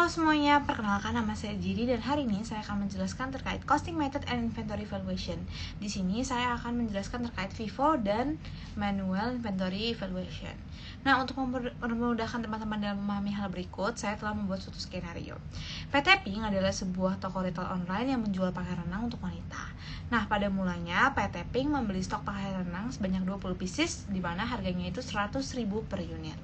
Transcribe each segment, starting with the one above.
Halo semuanya, perkenalkan nama saya Jiri dan hari ini saya akan menjelaskan terkait costing method and inventory valuation. Di sini saya akan menjelaskan terkait FIFO dan manual inventory valuation. Nah, untuk memudahkan teman-teman dalam memahami hal berikut, saya telah membuat suatu skenario. PT Pink adalah sebuah toko retail online yang menjual pakaian renang untuk wanita. Nah, pada mulanya PT Pink membeli stok pakaian renang sebanyak 20 pieces di mana harganya itu 100.000 per unit.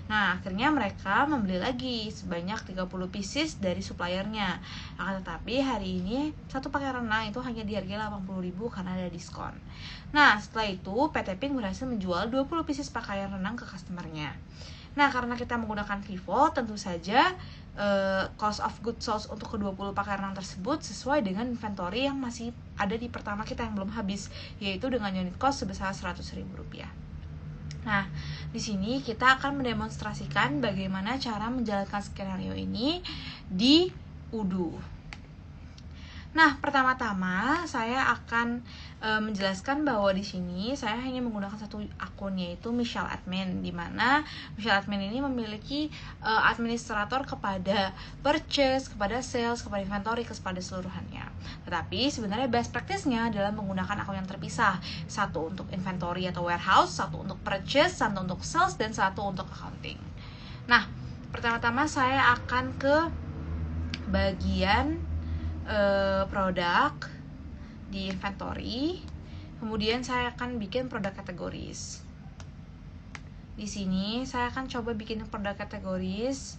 Nah, akhirnya mereka membeli lagi sebanyak 30 pieces dari suppliernya. Akan tetapi hari ini satu pakaian renang itu hanya dihargai 80.000 karena ada diskon. Nah, setelah itu PT Pink berhasil menjual 20 pieces pakaian renang ke customernya. Nah, karena kita menggunakan FIFO, tentu saja cost of goods sold untuk ke-20 pakaian renang tersebut sesuai dengan inventory yang masih ada di pertama kita yang belum habis, yaitu dengan unit cost sebesar Rp100.000. Nah, di sini kita akan mendemonstrasikan bagaimana cara menjalankan skenario ini di Odoo. Nah, pertama-tama saya akan menjelaskan bahwa di sini saya hanya menggunakan satu akun, yaitu Michelle Admin, di mana Michelle Admin ini memiliki administrator kepada purchase, kepada sales, kepada inventory, kepada seluruhannya. Tetapi sebenarnya best practice-nya adalah menggunakan akun yang terpisah, satu untuk inventory atau warehouse, satu untuk purchase, satu untuk sales, dan satu untuk accounting. Nah, pertama-tama saya akan ke bagian produk di inventory, kemudian saya akan bikin produk kategoris. Di sini saya akan coba bikin produk kategoris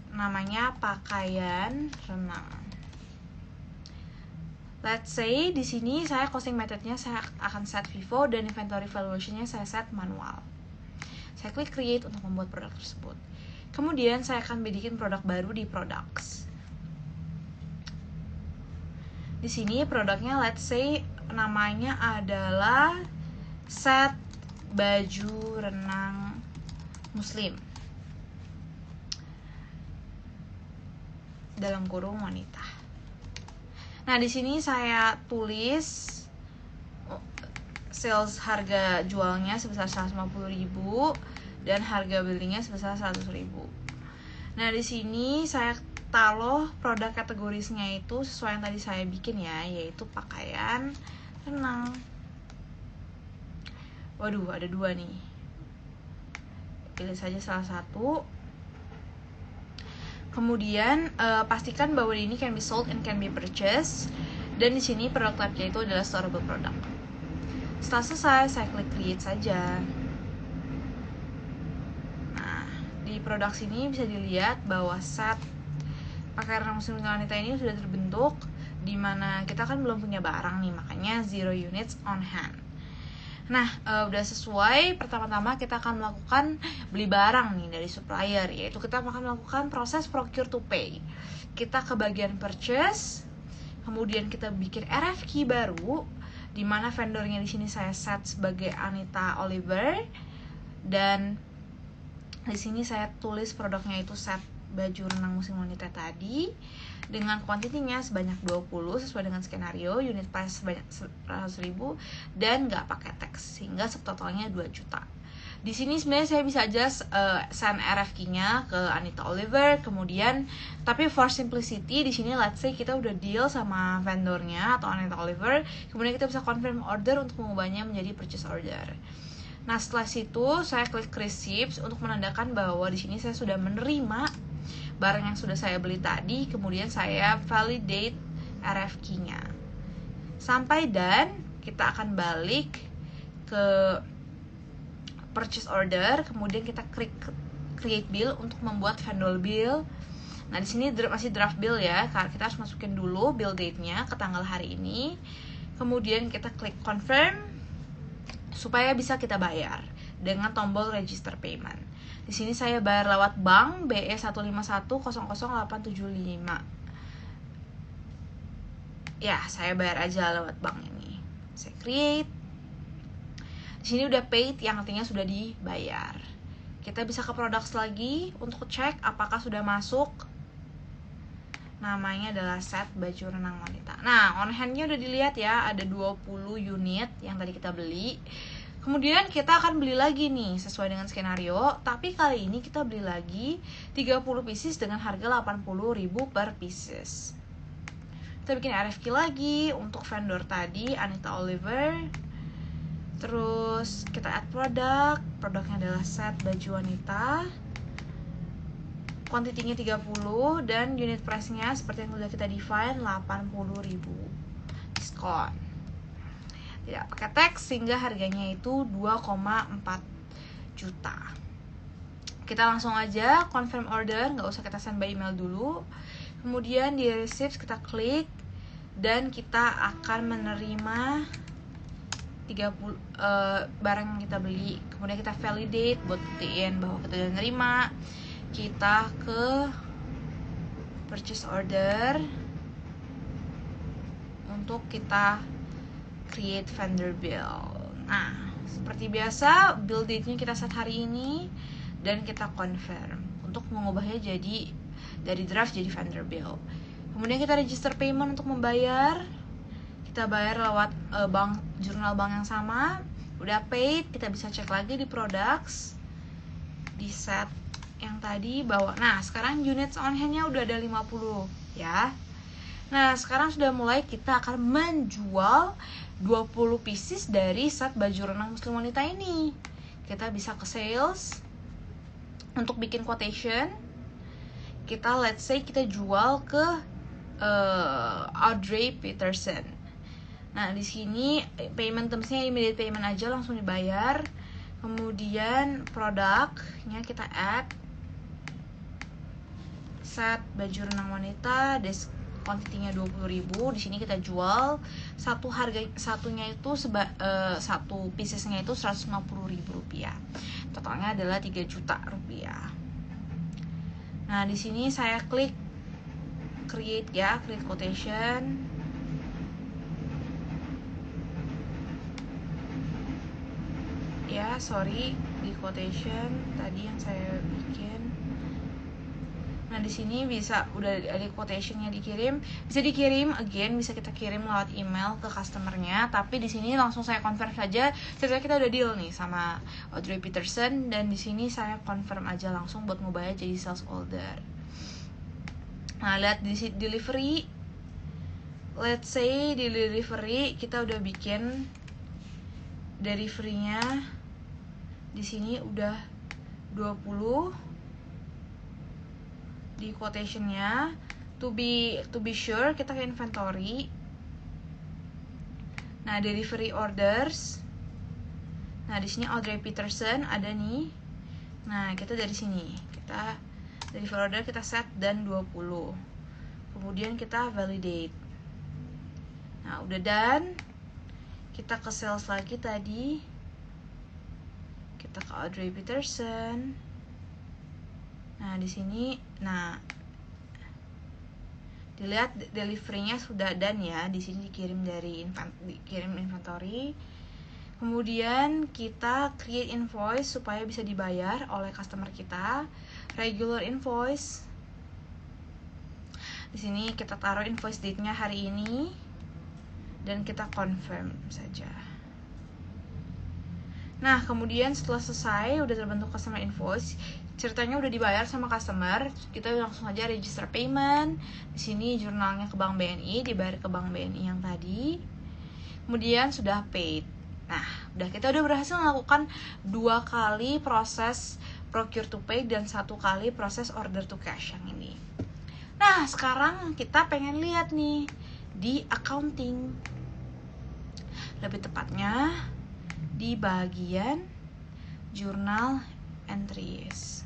namanya pakaian renang. Let's say di sini saya costing methodnya saya akan set FIFO dan inventory valuationnya saya set manual. Saya klik create untuk membuat produk tersebut. Kemudian saya akan bikin produk baru di products. Di sini produknya let's say namanya adalah set baju renang muslim dalam kurung wanita. Nah, di sini saya tulis sales harga jualnya sebesar 150.000 dan harga belinya sebesar 100.000. Nah, di sini saya taruh produk kategorisnya itu sesuai yang tadi saya bikin ya, yaitu pakaian renang. Waduh, ada dua nih. Pilih saja salah satu. Kemudian pastikan bahwa ini can be sold and can be purchased. Dan di sini produk type-nya itu adalah storable product. Setelah selesai, saya klik create saja. Nah, di produk sini bisa dilihat bahwa set pakaian renang muslim wanita ini sudah terbentuk, di mana kita kan belum punya barang nih, makanya 0 units on hand. Nah, udah sesuai. Pertama-tama kita akan melakukan beli barang nih dari supplier, yaitu kita akan melakukan proses procure to pay. Kita ke bagian purchase, kemudian kita bikin RFQ baru, di mana vendornya di sini saya set sebagai Anita Oliver, dan di sini saya tulis produknya itu set baju renang muslim wanita tadi dengan kuantitinya sebanyak 20 sesuai dengan skenario, unit price sebanyak 100.000 dan nggak pakai tax, sehingga subtotalnya 2 juta. Di sini sebenarnya saya bisa aja send RFQ-nya ke Anita Oliver, kemudian tapi for simplicity di sini let's say kita udah deal sama vendornya atau Anita Oliver, kemudian kita bisa confirm order untuk mengubahnya menjadi purchase order. Nah, setelah situ saya klik receipts untuk menandakan bahwa di sini saya sudah menerima barang yang sudah saya beli tadi, kemudian saya validate RFQ-nya. Sampai dan kita akan balik ke purchase order, kemudian kita klik create bill untuk membuat vendor bill. Nah, di sini masih draft bill ya, karena kita harus masukin dulu bill date-nya ke tanggal hari ini. Kemudian kita klik confirm supaya bisa kita bayar dengan tombol register payment. Di sini saya bayar lewat bank BE 151000875. Ya, saya bayar aja lewat bank ini. Saya create. Di sini udah paid, yang artinya sudah dibayar. Kita bisa ke products lagi untuk cek apakah sudah masuk. Namanya adalah set baju renang wanita. Nah, on hand-nya udah dilihat ya, ada 20 unit yang tadi kita beli. Kemudian kita akan beli lagi nih sesuai dengan skenario, tapi kali ini kita beli lagi 30 pieces dengan harga 80.000 per pieces. Kita bikin RFQ lagi untuk vendor tadi, Anita Oliver. Terus kita add produk, produknya adalah set baju wanita. Quantity-nya 30 dan unit price-nya seperti yang sudah kita define 80.000. Diskon. Tidak pakai tax sehingga harganya itu 2,4 juta. Kita langsung aja confirm order, nggak usah kita send by email dulu. Kemudian di receipts kita klik dan kita akan menerima 30 barang yang kita beli. Kemudian kita validate buat buktiin bahwa kita udah nerima. Kita ke purchase order untuk kita create vendor bill. Nah, seperti biasa bill date-nya kita set hari ini dan kita confirm untuk mengubahnya jadi dari draft jadi vendor bill. Kemudian kita register payment untuk membayar. Kita bayar lewat jurnal bank yang sama. Udah paid, kita bisa cek lagi di products, di set yang tadi bahwa nah sekarang units on hand-nya udah ada 50 ya. Nah sekarang sudah mulai kita akan menjual 20 pieces dari set baju renang muslim wanita ini. Kita bisa ke sales untuk bikin quotation. Kita let's say kita jual ke Audrey Peterson. Nah di sini payment terms-nya immediate payment aja, langsung dibayar. Kemudian produknya kita add set baju renang wanita, quantity-nya 20.000. Di sini kita jual satunya itu satu piecesnya itu 150.000 rupiah. Totalnya adalah 3 juta rupiah. Nah, di sini saya klik create quotation. Ya, sorry, di quotation tadi yang saya bikin. Nah, di sini bisa udah ada quotation-nya dikirim, bisa dikirim again, bisa kita kirim lewat email ke customer-nya, tapi di sini langsung saya confirm saja. Setelah kita udah deal nih sama Audrey Peterson dan di sini saya confirm aja langsung buat ngebayar jadi sales order. Nah, lihat di delivery. Let's say di delivery kita udah bikin delivery-nya di sini udah 20 di quotation-nya. To be sure kita ke inventory. Nah, delivery orders. Nah, di sini Audrey Peterson ada nih. Nah, kita dari sini kita delivery order kita set dan 20. Kemudian kita validate. Nah, udah done. Kita ke sales lagi tadi. Kita ke Audrey Peterson. Nah, di sini, dilihat delivery-nya sudah done ya. Di sini dikirim dari dikirim inventory. Kemudian kita create invoice supaya bisa dibayar oleh customer kita. Regular invoice. Di sini kita taruh invoice date-nya hari ini dan kita confirm saja. Nah, kemudian setelah selesai udah terbentuk customer invoice, ceritanya udah dibayar sama customer, kita langsung aja register payment. Di sini jurnalnya ke Bank BNI, dibayar ke Bank BNI yang tadi. Kemudian sudah paid. Nah, kita udah berhasil melakukan 2 kali proses procure to pay dan 1 kali proses order to cash yang ini. Nah, sekarang kita pengen lihat nih di accounting. Lebih tepatnya di bagian journal entries.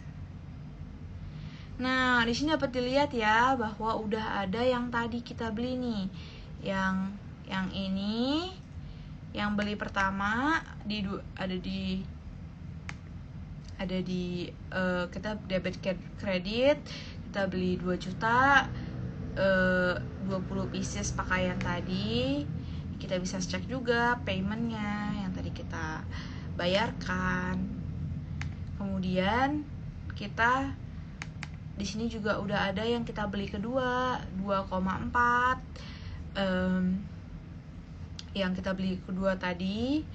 Nah, di sini dapat dilihat ya bahwa udah ada yang tadi kita beli nih. Yang ini yang beli pertama ada di kita debit kredit, kita beli 2 juta 20 pieces pakaian tadi. Kita bisa cek juga paymentnya yang tadi kita bayarkan. Kemudian kita di sini juga udah ada yang kita beli kedua 2,4 yang kita beli kedua tadi.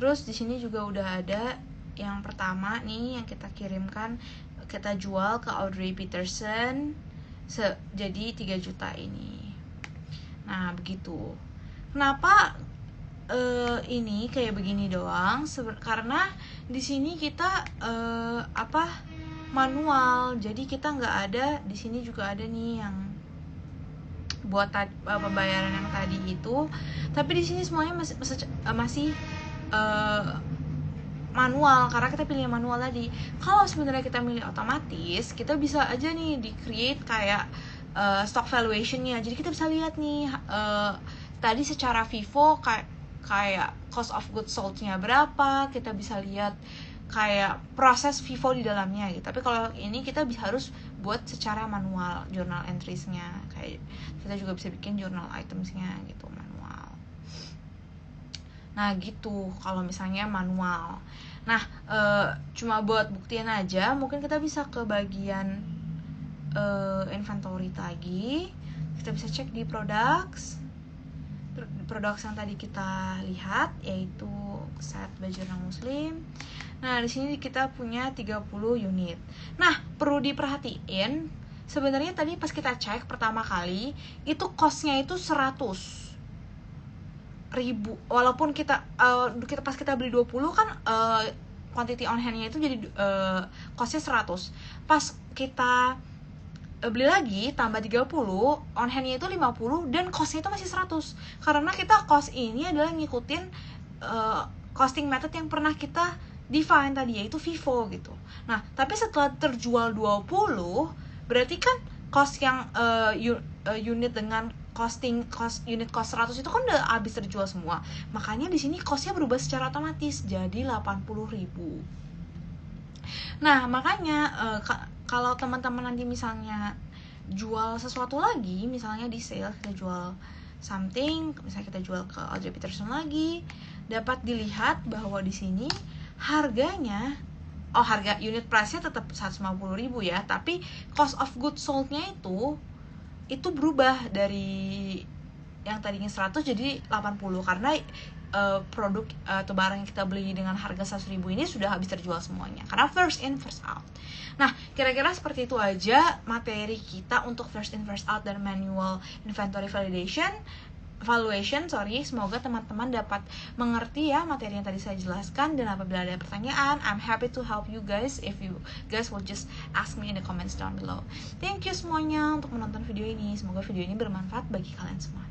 Terus di sini juga udah ada yang pertama nih yang kita kirimkan, kita jual ke Audrey Peterson jadi 3 juta ini. Nah begitu. Kenapa ini kayak begini doang? Karena di sini kita manual, jadi kita nggak ada. Di sini juga ada nih yang buat pembayaran yang tadi itu, tapi di sini semuanya masih manual karena kita pilih manual tadi. Kalau sebenarnya kita milih otomatis, kita bisa aja nih di create kayak stock valuationnya. Jadi kita bisa lihat nih tadi secara FIFO kayak cost of goods sold-nya berapa, kita bisa lihat kayak proses FIFO di dalamnya gitu. Tapi kalau ini kita harus buat secara manual journal entries-nya. Kayak kita juga bisa bikin journal items-nya gitu manual. Nah gitu kalau misalnya manual. Nah cuma buat buktiin aja, mungkin kita bisa ke bagian inventory lagi. Kita bisa cek di products yang tadi kita lihat, yaitu set baju orang muslim. Nah di sini kita punya 30 unit. Nah perlu diperhatiin, sebenarnya tadi pas kita cek pertama kali itu costnya itu 100.000, walaupun kita pas kita beli 20 kan quantity on hand-nya itu jadi costnya 100. Pas kita beli lagi tambah 30, on hand-nya itu 50 dan cost-nya itu masih 100. Karena kita cost ini adalah ngikutin costing method yang pernah kita define tadi, yaitu FIFO gitu. Nah, tapi setelah terjual 20, berarti kan cost yang unit dengan unit cost 100 itu kan udah habis terjual semua. Makanya di sini cost-nya berubah secara otomatis jadi 80.000. Nah, makanya kalau teman-teman nanti misalnya jual sesuatu lagi, misalnya di sale kita jual something, misalnya kita jual ke Audrey Peterson lagi, dapat dilihat bahwa di sini harganya, harga unit price-nya tetap 150.000 ya, tapi cost of goods sold-nya itu berubah dari yang tadinya 100 jadi 80 karena produk atau barang yang kita beli dengan harga 100.000 ini sudah habis terjual semuanya karena first in first out. Nah kira-kira seperti itu aja materi kita untuk first in first out dan manual inventory valuation. Semoga teman-teman dapat mengerti ya materi yang tadi saya jelaskan, dan apabila ada pertanyaan, I'm happy to help you guys if you guys will just ask me in the comments down below. Thank you semuanya untuk menonton video ini, semoga video ini bermanfaat bagi kalian semua.